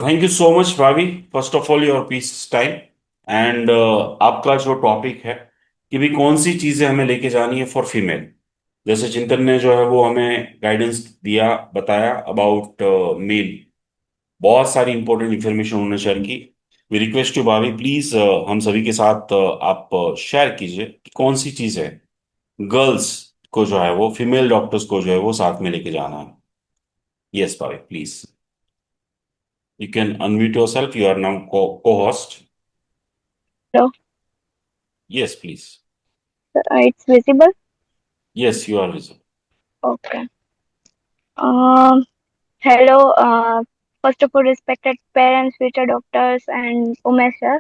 Thank you so much भाभी। First of all your peace time and आपका जो topic है कि भी कौन सी चीजें हमें लेके जानी है फॉर फीमेल। जैसे चिंतन ने जो है वो हमें गाइडेंस दिया, बताया अबाउट मेल। बहुत सारी इंपॉर्टेंट इंफॉर्मेशन उन्होंने शेयर की। वी रिक्वेस्ट यू भाभी प्लीज हम सभी के साथ आप शेयर कीजिए कि कौन सी चीज है गर्ल्स को जो है वो फीमेल डॉक्टर्स को जो है वो साथ में लेके जाना है। यस भाभी please. You can unmute yourself. You are now co-host. Hello, Yes, please. it's visible. Yes, you are visible. Okay. Um, Hello. First of all, respected parents, future doctors, and Umesh sir.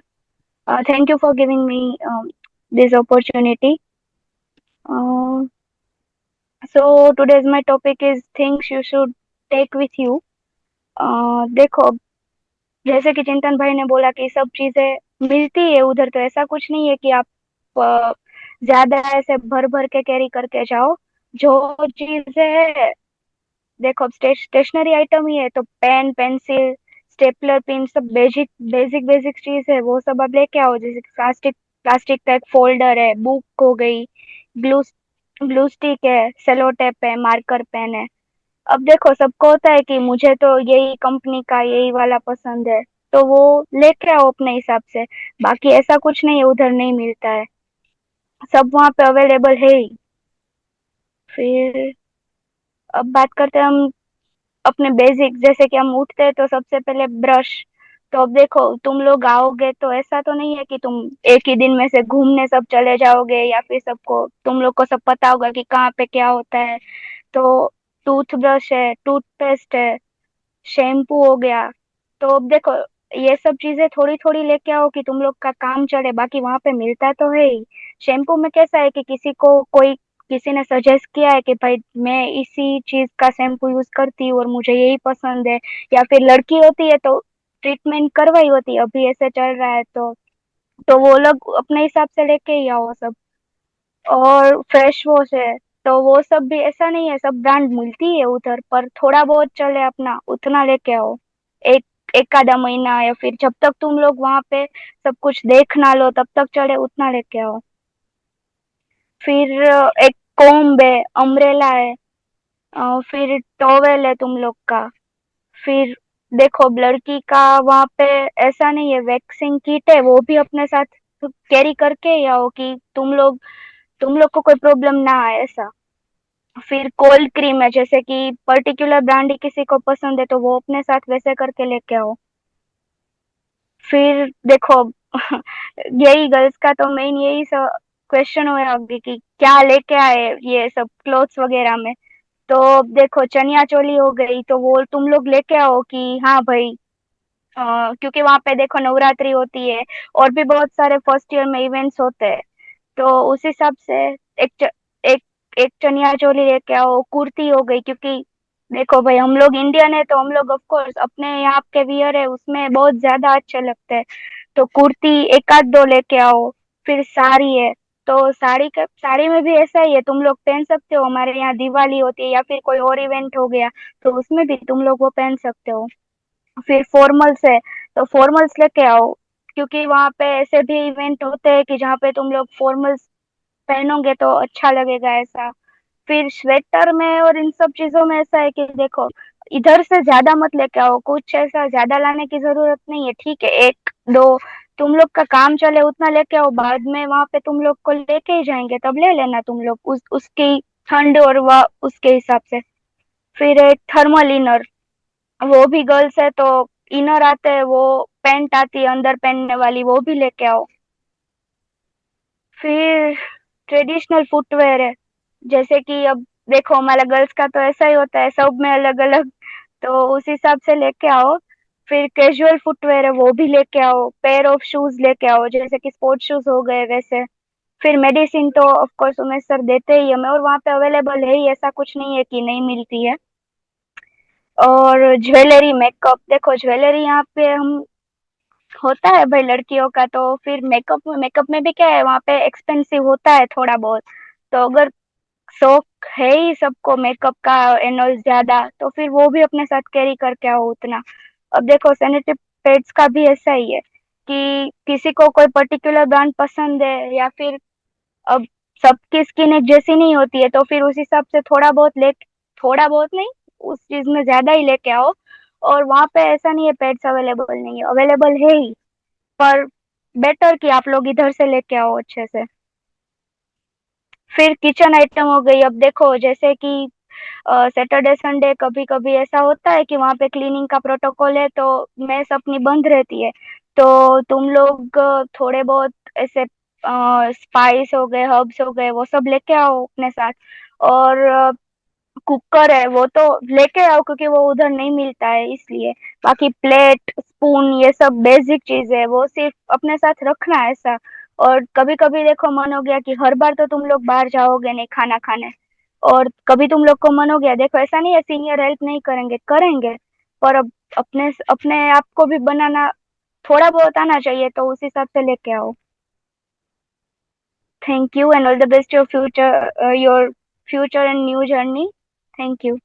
Thank you for giving me this opportunity. Uh, so today's my topic is things you should take with you. देखो, जैसे कि चिंतन भाई ने बोला कि सब चीजें मिलती है उधर, तो ऐसा कुछ नहीं है कि आप अ, ज्यादा ऐसे भर भर के कैरी करके जाओ। जो चीजें है, देखो अब स्टेशनरी आइटम ही है तो पेन पेंसिल स्टेपलर पिन सब बेसिक बेसिक बेसिक चीज है, वो सब आप लेके आओ। जैसे प्लास्टिक प्लास्टिक का एक फोल्डर है, बुक हो गई, ग्लू ग्लू स्टिक है, सेलो टेप है, मार्कर पेन है। अब देखो सबको होता है कि मुझे तो यही कंपनी का यही वाला पसंद है, तो वो लेके आओ अपने हिसाब से। बाकी ऐसा कुछ नहीं है उधर नहीं मिलता है, सब वहाँ पे अवेलेबल है ही। फिर अब बात करते हैं हम अपने बेसिक। जैसे कि हम उठते हैं तो सबसे पहले ब्रश। तो अब देखो तुम लोग आओगे तो ऐसा तो नहीं है कि तुम एक ही दिन में से घूमने सब चले जाओगे, या फिर सबको तुम लोग को सब पता होगा कि कहाँ पे क्या होता है। तो टूथब्रश है, टूथपेस्ट है, शैम्पू हो गया। तो अब देखो ये सब चीजें थोड़ी थोड़ी लेके आओ कि तुम लोग का काम चले, बाकी वहां पे मिलता तो है ही। शैम्पू में कैसा है कि किसी ने सजेस्ट किया है कि भाई मैं इसी चीज का शैम्पू यूज करती हूँ और मुझे यही पसंद है, या फिर लड़की होती है तो ट्रीटमेंट करवाई होती है, अभी ऐसे चल रहा है तो वो लोग अपने हिसाब से लेके ही आओ सब। और फेस वॉश है, तो वो सब भी ऐसा नहीं है सब ब्रांड मिलती है उधर, पर थोड़ा बहुत चले अपना उतना लेके आओ। एक एक आधा महीना या फिर जब तक तुम लोग वहां पे सब कुछ देख ना लो तब तक चले उतना लेके आओ। फिर एक कोम्ब है, अम्ब्रेला है, फिर टॉवेल है तुम लोग का। फिर देखो अब लड़की का वहां पे ऐसा नहीं है, वैक्सिंग किट है वो भी अपने साथ कैरी करके ही आओ कि तुम लोग को कोई प्रॉब्लम ना आए ऐसा। फिर कोल्ड क्रीम है, जैसे कि पर्टिकुलर ब्रांड ही किसी को पसंद है तो वो अपने साथ वैसे करके लेके आओ। फिर देखो यही गर्ल्स का तो मेन यही सब क्वेश्चन हो रहा होगी कि क्या लेके आए ये सब क्लोथ्स वगैरह में। तो देखो चनिया चोली हो गई तो वो तुम लोग लेके आओ कि हाँ भाई, क्योंकि वहां पे देखो नवरात्रि होती है और भी बहुत सारे फर्स्ट ईयर में इवेंट्स होते हैं। तो उस हिसाब से एक एक चनिया चोली लेके आओ। कुर्ती हो गई, क्योंकि देखो भाई हम लोग इंडियन है तो हम लोग ऑफ कोर्स अपने यहाँ के वियर है उसमें बहुत ज्यादा अच्छे लगते हैं। तो कुर्ती एक आध दो लेके आओ। फिर साड़ी है, तो साड़ी में भी ऐसा ही है, तुम लोग पहन सकते हो। हमारे यहाँ दिवाली होती है या फिर कोई और इवेंट हो गया तो उसमें भी तुम लोग वो पहन सकते हो। फिर फॉर्मल्स है, तो फॉर्मल्स लेके आओ, क्योंकि वहां पे ऐसे भी इवेंट होते हैं कि जहाँ पे तुम लोग फॉर्मल्स पहनोगे तो अच्छा लगेगा ऐसा। फिर स्वेटर में और इन सब चीजों में ऐसा है कि देखो इधर से ज्यादा मत लेके आओ, कुछ ऐसा ज्यादा लाने की जरूरत नहीं है। ठीक है एक दो तुम लोग का काम चले उतना लेके आओ, बाद में वहां पे तुम लोग को लेके ही जाएंगे तब ले लेना तुम लोग उसकी ठंड और वह उसके हिसाब से। फिर एक थर्मल इनर, वो भी गर्ल्स है तो इनर आते हैं, वो पैंट आती है अंदर पहनने वाली, वो भी लेके आओ। फिर ट्रेडिशनल फुटवेयर है, जैसे कि अब देखो हमारा गर्ल्स का तो ऐसा ही होता है सब में अलग अलग, तो उस हिसाब से लेके आओ। फिर कैजुअल फुटवेयर है वो भी लेके आओ, पेयर ऑफ शूज लेके आओ जैसे कि स्पोर्ट्स शूज हो गए वैसे। फिर मेडिसिन तो ऑफ कोर्स उमेश सर देते ही हमें और वहाँ पे अवेलेबल है ही, ऐसा कुछ नहीं है कि नहीं मिलती है। और ज्वेलरी मेकअप, देखो ज्वेलरी यहाँ पे हम होता है भाई लड़कियों का, तो फिर मेकअप में भी क्या है वहाँ पे एक्सपेंसिव होता है थोड़ा बहुत। तो अगर शौक है ही सबको मेकअप का एनोल ज्यादा, तो फिर वो भी अपने साथ कैरी करके आओ उतना। अब देखो सैनिटरी पैड्स का भी ऐसा ही है कि किसी को कोई पर्टिकुलर ब्रांड पसंद है, या फिर अब सबकी स्किन एक जैसी नहीं होती है, तो फिर उस हिसाब से थोड़ा बहुत नहीं, उस चीज में ज्यादा ही लेके आओ। और वहां पे ऐसा नहीं है पैड्स अवेलेबल नहीं है, अवेलेबल है ही, पर बेटर कि आप लोग इधर से लेके आओ अच्छे से। फिर किचन आइटम हो गई। अब देखो जैसे कि सैटरडे संडे कभी कभी ऐसा होता है कि वहां पे क्लीनिंग का प्रोटोकॉल है, तो मेस अपनी बंद रहती है, तो तुम लोग थोड़े बहुत ऐसे स्पाइस हो गए, हर्ब्स हो गए, वो सब लेके आओ अपने साथ। और कुकर है वो तो लेके आओ, क्योंकि वो उधर नहीं मिलता है इसलिए। बाकी प्लेट स्पून ये सब बेसिक चीज है, वो सिर्फ अपने साथ रखना है ऐसा। और कभी कभी देखो मन हो गया कि हर बार तो तुम लोग बाहर जाओगे नहीं खाना खाने, और कभी तुम लोग को मन हो गया, देखो ऐसा नहीं है सीनियर हेल्प नहीं करेंगे, करेंगे, पर अब अपने अपने आप को भी बनाना थोड़ा बहुत आना चाहिए, तो उस हिसाब से लेके आओ। Thank you and all the best your future and new journey. Thank you.